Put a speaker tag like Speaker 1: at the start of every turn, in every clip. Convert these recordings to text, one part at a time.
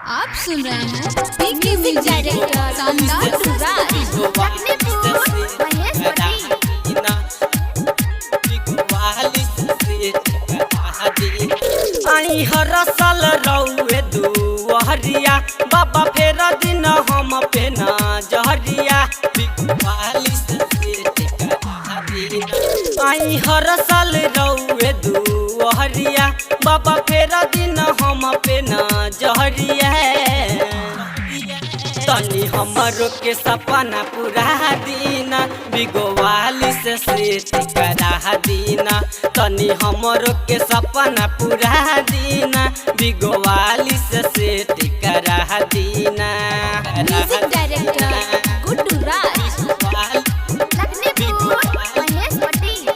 Speaker 1: आप सुन रहे हैं पीके म्यूजिक शानदार
Speaker 2: आई हर साल रउए दुहरिया बाबा फेर दिन हम पे ना जहरिया आई हर साल रउए दुहरिया बाबा फेर दिन हम पे ना जहरिया तनी हमरो के सपना पूरा दीना बिगोवाली से सेट करा दीना तनी हमरो के सपना पूरा दीना बिगोवाली से सेट करा दीना।
Speaker 1: म्यूजिक डायरेक्टर गुड्डू राज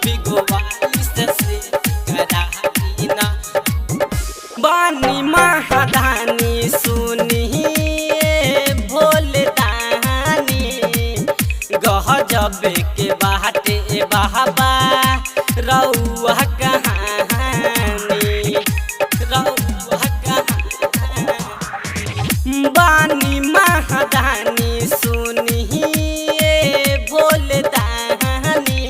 Speaker 2: बिगोवाली से सेट करा दीना बानी महादानी सुनी गजबे के बाटे बाबा रउआ कहानी बानी महादानी सुनिए भोलदानी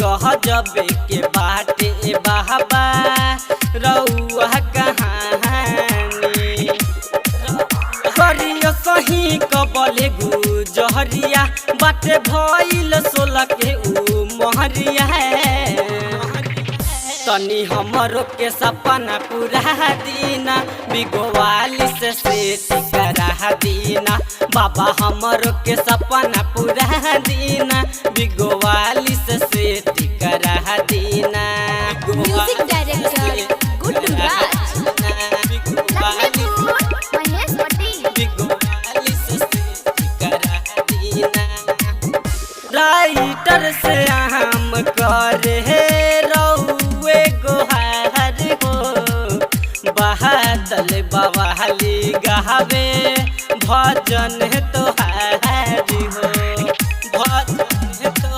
Speaker 2: गजबे के बाटे बाबा रउआ कहानी करियो सही कबले गुजहरिया बाटे भइल 16 के उ मोहरिया तनी हमरो के सपना पूरा दीना बिगोवाली से सेट करा दीना बाबा हमरो के सपना पूरा दीना बिगोवाली से सेट करा दीना।
Speaker 1: म्यूजिक डायरेक्टर गुड्डू राज
Speaker 2: राइटर से हम करे रउए गोहार हो बहादल बवाली गावे भजन तोहारी हो भजन तो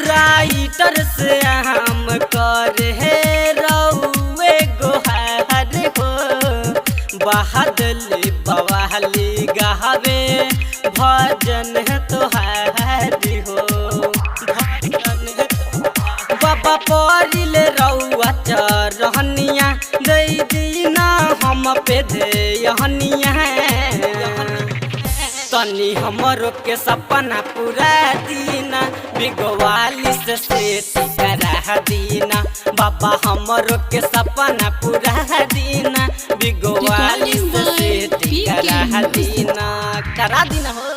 Speaker 2: राइटर से हम करे रउए गोहार हो बहादल बवाली गावे भजन तोहारी हो बाबा परिल रउआ चरहनिया दे दीना हम पे दे यहनिया तनी हमरो के सपना पूरा दीना बिगोवाली से सेट करा दीना बाबा हमरो के सपना पूरा दीना बिगोवाली से सेट करा दीना हो।